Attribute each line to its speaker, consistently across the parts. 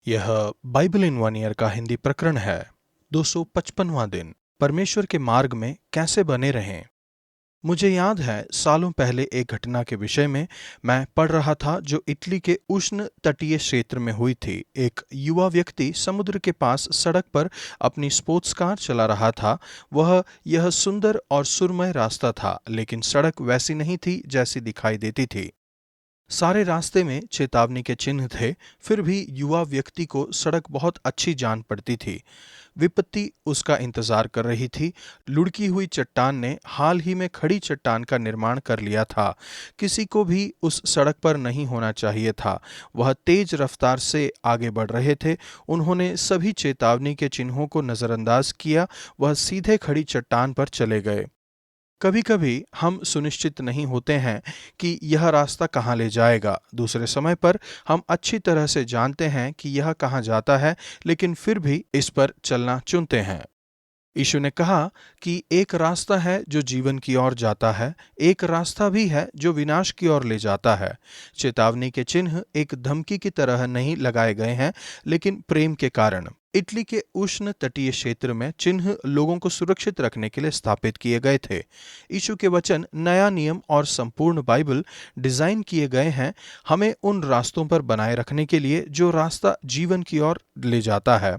Speaker 1: यह Bible in one year का हिंदी प्रकरण है। 255वां दिन, परमेश्वर के मार्ग में कैसे बने रहें। मुझे याद है, सालों पहले एक घटना के विषय में मैं पढ़ रहा था जो इटली के उष्ण तटीय क्षेत्र में हुई थी। एक युवा व्यक्ति समुद्र के पास सड़क पर अपनी स्पोर्ट्स कार चला रहा था। वह यह सुंदर और सुरमय रास्ता था, लेकिन सड़क वैसी नहीं थी जैसी दिखाई देती थी। सारे रास्ते में चेतावनी के चिन्ह थे, फिर भी युवा व्यक्ति को सड़क बहुत अच्छी जान पड़ती थी। विपत्ति उसका इंतजार कर रही थी। लुढ़की हुई चट्टान ने हाल ही में खड़ी चट्टान का निर्माण कर लिया था। किसी को भी उस सड़क पर नहीं होना चाहिए था। वह तेज रफ्तार से आगे बढ़ रहे थे। उन्होंने सभी चेतावनी के चिन्हों को नजरअंदाज किया। वह सीधे खड़ी चट्टान पर चले गए। कभी कभी हम सुनिश्चित नहीं होते हैं कि यह रास्ता कहाँ ले जाएगा। दूसरे समय पर हम अच्छी तरह से जानते हैं कि यह कहाँ जाता है, लेकिन फिर भी इस पर चलना चुनते हैं। यीशु ने कहा कि एक रास्ता है जो जीवन की ओर जाता है, एक रास्ता भी है जो विनाश की ओर ले जाता है। चेतावनी के चिन्ह एक धमकी की तरह नहीं लगाए गए हैं, लेकिन प्रेम के कारण। इटली के उष्ण तटीय क्षेत्र में चिन्ह लोगों को सुरक्षित रखने के लिए स्थापित किए गए थे। यीशु के वचन, नया नियम और संपूर्ण बाइबल डिजाइन किए गए हैं हमें उन रास्तों पर बनाए रखने के लिए जो रास्ता जीवन की ओर ले जाता है।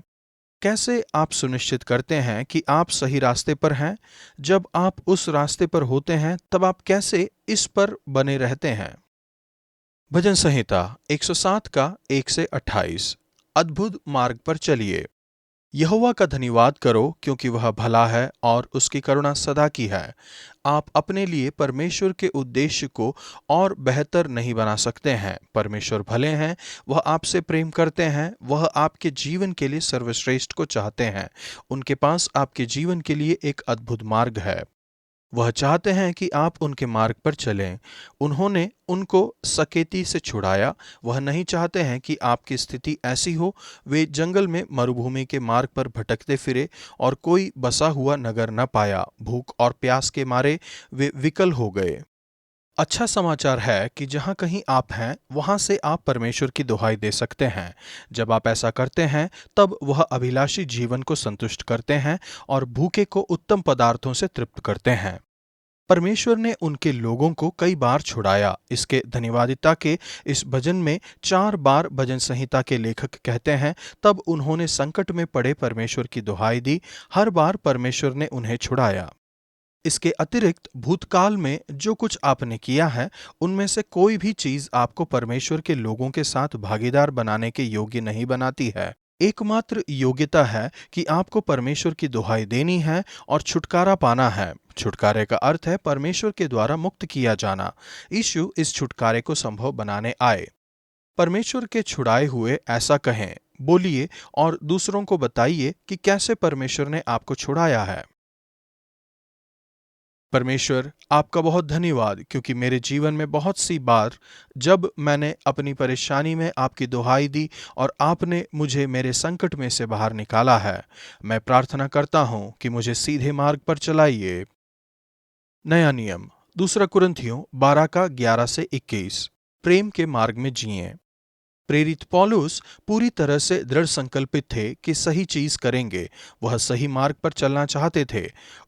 Speaker 1: कैसे आप सुनिश्चित करते हैं कि आप सही रास्ते पर हैं? जब आप उस रास्ते पर होते हैं, तब आप कैसे इस पर बने रहते हैं? भजन संहिता 107 का 1 से 28। अद्भुत मार्ग पर चलिए। यहोवा का धन्यवाद करो, क्योंकि वह भला है और उसकी करुणा सदा की है। आप अपने लिए परमेश्वर के उद्देश्य को और बेहतर नहीं बना सकते हैं। परमेश्वर भले हैं, वह आपसे प्रेम करते हैं, वह आपके जीवन के लिए सर्वश्रेष्ठ को चाहते हैं। उनके पास आपके जीवन के लिए एक अद्भुत मार्ग है। वह चाहते हैं कि आप उनके मार्ग पर चलें। उन्होंने उनको सकेती से छुड़ाया। वह नहीं चाहते हैं कि आपकी स्थिति ऐसी हो। वे जंगल में मरुभूमि के मार्ग पर भटकते फिरे और कोई बसा हुआ नगर न पाया। भूख और प्यास के मारे वे विकल हो गए। अच्छा समाचार है कि जहाँ कहीं आप हैं, वहाँ से आप परमेश्वर की दुहाई दे सकते हैं। जब आप ऐसा करते हैं, तब वह अभिलाषी जीवन को संतुष्ट करते हैं और भूखे को उत्तम पदार्थों से तृप्त करते हैं। परमेश्वर ने उनके लोगों को कई बार छुड़ाया। इसके धन्यवादिता के इस भजन में 4 बार भजन संहिता के लेखक कहते हैं, तब उन्होंने संकट में पड़े परमेश्वर की दुहाई दी। हर बार परमेश्वर ने उन्हें छुड़ाया। इसके अतिरिक्त भूतकाल में जो कुछ आपने किया है, उनमें से कोई भी चीज आपको परमेश्वर के लोगों के साथ भागीदार बनाने के योग्य नहीं बनाती है। एकमात्र योग्यता है कि आपको परमेश्वर की दुहाई देनी है और छुटकारा पाना है। छुटकारे का अर्थ है परमेश्वर के द्वारा मुक्त किया जाना। यीशु इस छुटकारे को संभव बनाने आए। परमेश्वर के छुड़ाए हुए ऐसा कहें, बोलिए और दूसरों को बताइए कि कैसे परमेश्वर ने आपको छुड़ाया है। परमेश्वर, आपका बहुत धन्यवाद, क्योंकि मेरे जीवन में बहुत सी बार जब मैंने अपनी परेशानी में आपकी दुहाई दी और आपने मुझे मेरे संकट में से बाहर निकाला है। मैं प्रार्थना करता हूँ कि मुझे सीधे मार्ग पर चलाइए। नया नियम, 2 कुरिन्थियों 12 का 11 से 21। प्रेम के मार्ग में जिएं। प्रेरित पौलुस पूरी तरह से दृढ़ संकल्पित थे कि सही चीज करेंगे। वह सही मार्ग पर चलना चाहते थे।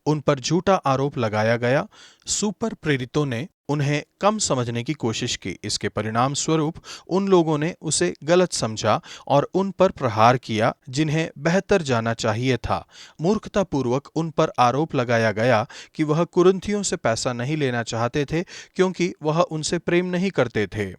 Speaker 1: उन पर झूठा आरोप लगाया गया। सुपर प्रेरितों ने उन्हें कम समझने की कोशिश की। इसके परिणाम स्वरूप उन लोगों ने उसे गलत समझा और उन पर प्रहार किया जिन्हें बेहतर जाना चाहिए था। मूर्खतापूर्वक उन पर आरोप लगाया गया कि वह कुरिन्थियों से पैसा नहीं लेना चाहते थे, क्योंकि वह उनसे प्रेम नहीं करते थे।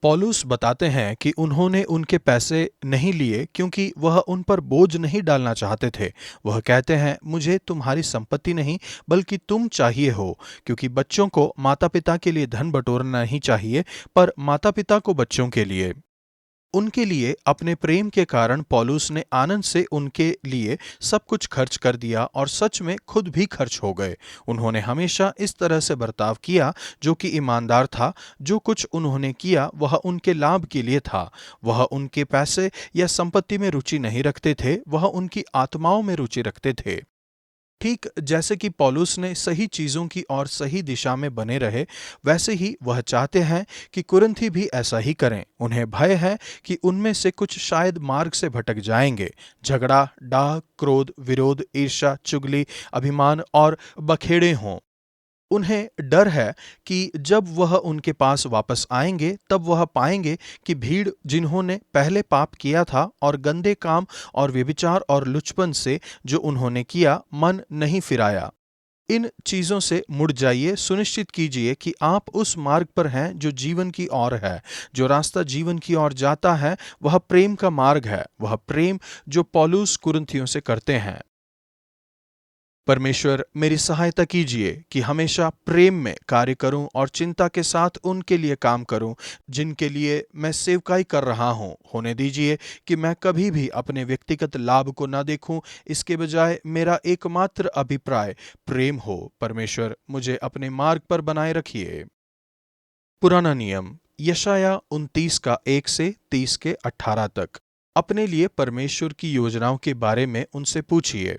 Speaker 1: पौलुस बताते हैं कि उन्होंने उनके पैसे नहीं लिए क्योंकि वह उन पर बोझ नहीं डालना चाहते थे। वह कहते हैं, मुझे तुम्हारी संपत्ति नहीं बल्कि तुम चाहिए हो, क्योंकि बच्चों को माता पिता के लिए धन बटोरना नहीं चाहिए, पर माता पिता को बच्चों के लिए। उनके लिए अपने प्रेम के कारण पौलुस ने आनंद से उनके लिए सब कुछ खर्च कर दिया और सच में खुद भी खर्च हो गए। उन्होंने हमेशा इस तरह से बर्ताव किया जो कि ईमानदार था। जो कुछ उन्होंने किया वह उनके लाभ के लिए था। वह उनके पैसे या संपत्ति में रुचि नहीं रखते थे, वह उनकी आत्माओं में रुचि रखते थे। ठीक जैसे कि पौलुस ने सही चीज़ों की और सही दिशा में बने रहे, वैसे ही वह चाहते हैं कि कुरिन्थी भी ऐसा ही करें। उन्हें भय है कि उनमें से कुछ शायद मार्ग से भटक जाएंगे। झगड़ा, डाह, क्रोध, विरोध, ईर्ष्या, चुगली, अभिमान और बखेड़े हों। उन्हें डर है कि जब वह उनके पास वापस आएंगे तब वह पाएंगे कि भीड़ जिन्होंने पहले पाप किया था और गंदे काम और व्यभिचार और लुचपन से जो उन्होंने किया मन नहीं फिराया। इन चीजों से मुड़ जाइए, सुनिश्चित कीजिए कि आप उस मार्ग पर हैं जो जीवन की ओर है। जो रास्ता जीवन की ओर जाता है वह प्रेम का मार्ग है, वह प्रेम जो पौलुस कुरिन्थियों से करते हैं। परमेश्वर मेरी सहायता कीजिए कि हमेशा प्रेम में कार्य करूं और चिंता के साथ उनके लिए काम करूं जिनके लिए मैं सेवकाई कर रहा हूं। होने दीजिए कि मैं कभी भी अपने व्यक्तिगत लाभ को ना देखूं, इसके बजाय मेरा एकमात्र अभिप्राय प्रेम हो। परमेश्वर मुझे अपने मार्ग पर बनाए रखिए। पुराना नियम यशाया 29 का 1 से 30 के 18 तक। अपने लिए परमेश्वर की योजनाओं के बारे में उनसे पूछिए।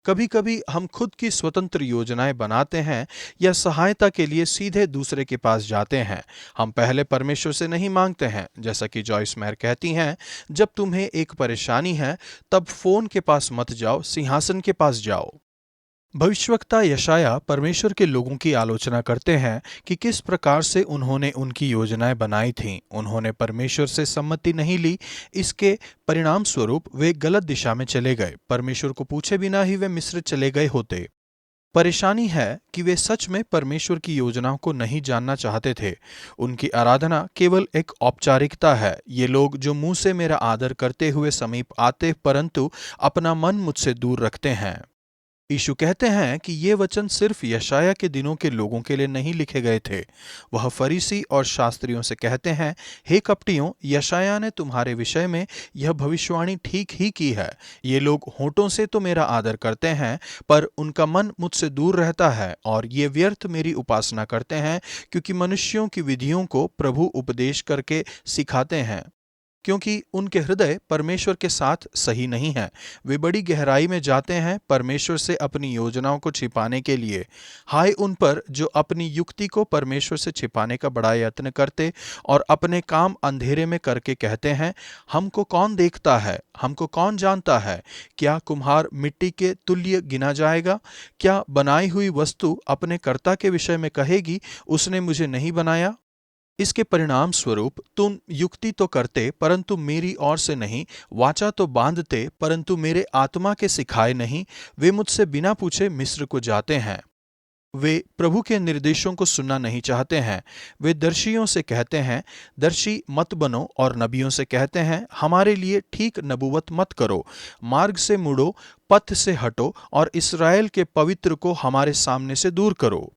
Speaker 1: कभी कभी हम खुद की स्वतंत्र योजनाएं बनाते हैं या सहायता के लिए सीधे दूसरे के पास जाते हैं। हम पहले परमेश्वर से नहीं मांगते हैं। जैसा कि जॉयस मेयर कहती हैं, जब तुम्हें एक परेशानी है तब फोन के पास मत जाओ, सिंहासन के पास जाओ। भविष्यवक्ता यशाया परमेश्वर के लोगों की आलोचना करते हैं कि किस प्रकार से उन्होंने उनकी योजनाएं बनाई थीं। उन्होंने परमेश्वर से सम्मति नहीं ली। इसके परिणाम स्वरूप वे गलत दिशा में चले गए। परमेश्वर को पूछे बिना ही वे मिस्र चले गए होते। परेशानी है कि वे सच में परमेश्वर की योजनाओं को नहीं जानना चाहते थे। उनकी आराधना केवल एक औपचारिकता है। ये लोग जो मुंह से मेरा आदर करते हुए समीप आते परंतु अपना मन मुझसे दूर रखते हैं। यीशु कहते हैं कि ये वचन सिर्फ यशाया के दिनों के लोगों के लिए नहीं लिखे गए थे। वह फरीसी और शास्त्रियों से कहते हैं, हे कपटियों, यशाया ने तुम्हारे विषय में यह भविष्यवाणी ठीक ही की है। ये लोग होठों से तो मेरा आदर करते हैं पर उनका मन मुझसे दूर रहता है और ये व्यर्थ मेरी उपासना करते हैं, क्योंकि मनुष्यों की विधियों को प्रभु उपदेश करके सिखाते हैं, क्योंकि उनके हृदय परमेश्वर के साथ सही नहीं है। वे बड़ी गहराई में जाते हैं परमेश्वर से अपनी योजनाओं को छिपाने के लिए। हाय उन पर जो अपनी युक्ति को परमेश्वर से छिपाने का बड़ा यत्न करते और अपने काम अंधेरे में करके कहते हैं, हमको कौन देखता है, हमको कौन जानता है। क्या कुम्हार मिट्टी के तुल्य गिना जाएगा? क्या बनाई हुई वस्तु अपने कर्ता के विषय में कहेगी, उसने मुझे नहीं बनाया? इसके परिणाम स्वरूप तुम युक्ति तो करते परंतु मेरी ओर से नहीं, वाचा तो बांधते परंतु मेरे आत्मा के सिखाए नहीं। वे मुझसे बिना पूछे मिस्र को जाते हैं। वे प्रभु के निर्देशों को सुनना नहीं चाहते हैं। वे दर्शियों से कहते हैं, दर्शी मत बनो, और नबियों से कहते हैं, हमारे लिए ठीक नबूवत मत करो। मार्ग से मुड़ो, पथ से हटो और इस्राएल के पवित्र को हमारे सामने से दूर करो।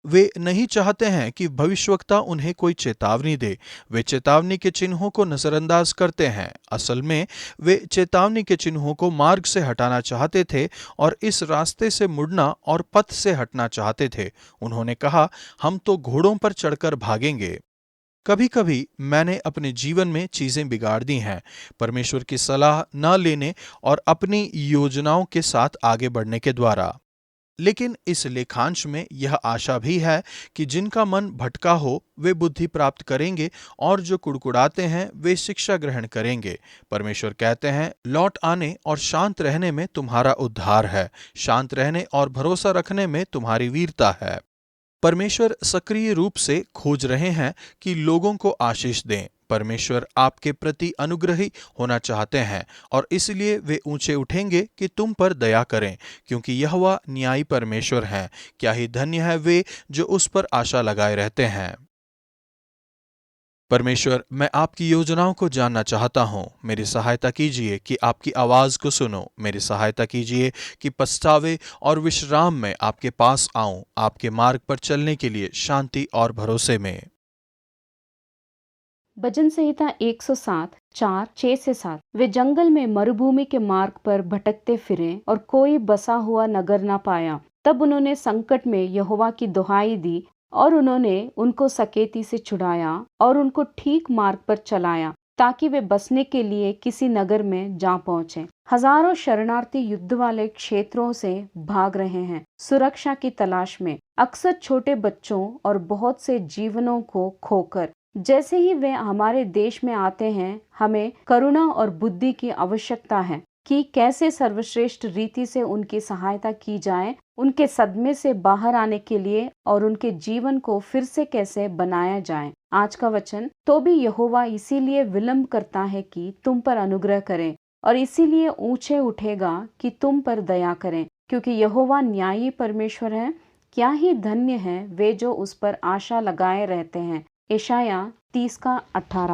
Speaker 1: वे नहीं चाहते हैं कि भविष्यवक्ता उन्हें कोई चेतावनी दे। वे चेतावनी के चिन्हों को नजरअंदाज करते हैं। असल में वे चेतावनी के चिन्हों को मार्ग से हटाना चाहते थे और इस रास्ते से मुड़ना और पथ से हटना चाहते थे। उन्होंने कहा, हम तो घोड़ों पर चढ़कर भागेंगे। कभी कभी मैंने अपने जीवन में चीजें बिगाड़ दी हैं, परमेश्वर की सलाह न लेने और अपनी योजनाओं के साथ आगे बढ़ने के द्वारा। लेकिन इस लेखांश में यह आशा भी है कि जिनका मन भटका हो वे बुद्धि प्राप्त करेंगे और जो कुड़कुड़ाते हैं वे शिक्षा ग्रहण करेंगे। परमेश्वर कहते हैं, लौट आने और शांत रहने में तुम्हारा उद्धार है। शांत रहने और भरोसा रखने में तुम्हारी वीरता है। परमेश्वर सक्रिय रूप से खोज रहे हैं कि लोगों को आशीष दें। परमेश्वर आपके प्रति अनुग्रही होना चाहते हैं और इसलिए वे ऊंचे उठेंगे कि तुम पर दया करें, क्योंकि यहोवा न्यायी परमेश्वर हैं। क्या ही धन्य है वे जो उस पर आशा लगाए रहते हैं। परमेश्वर, मैं आपकी योजनाओं को जानना चाहता हूँ। मेरी सहायता कीजिए कि आपकी आवाज़ को सुनो। मेरी सहायता कीजिए कि पछतावे और विश्राम में आपके पास आऊं, आपके मार्ग पर चलने के लिए शांति और भरोसे में।
Speaker 2: भजन संहिता 107 4 6 से 7। वे जंगल में मरुभूमि के मार्ग पर भटकते फिरे और कोई बसा हुआ नगर न पाया। तब उन्होंने संकट में यहोवा की दुहाई दी और उन्होंने उनको सकेती से छुड़ाया और उनको ठीक मार्ग पर चलाया। ताकि वे बसने के लिए किसी नगर में जा पहुंचे। हजारों शरणार्थी युद्ध वाले क्षेत्रों से भाग रहे हैं, सुरक्षा की तलाश में, अक्सर छोटे बच्चों और बहुत से जीवनों को खोकर। जैसे ही वे हमारे देश में आते हैं, हमें करुणा और बुद्धि की आवश्यकता है कि कैसे सर्वश्रेष्ठ रीति से उनकी सहायता की जाए, उनके सदमे से बाहर आने के लिए, और उनके जीवन को फिर से कैसे बनाया जाए। आज का वचन, तो भी यहोवा इसीलिए विलंब करता है कि तुम पर अनुग्रह करे, और इसीलिए ऊंचे उठेगा कि तुम पर दया करें, क्योंकि यहोवा न्यायी परमेश्वर है। क्या ही धन्य है वे जो उस पर आशा लगाए रहते हैं। यशायाह 30 का 18।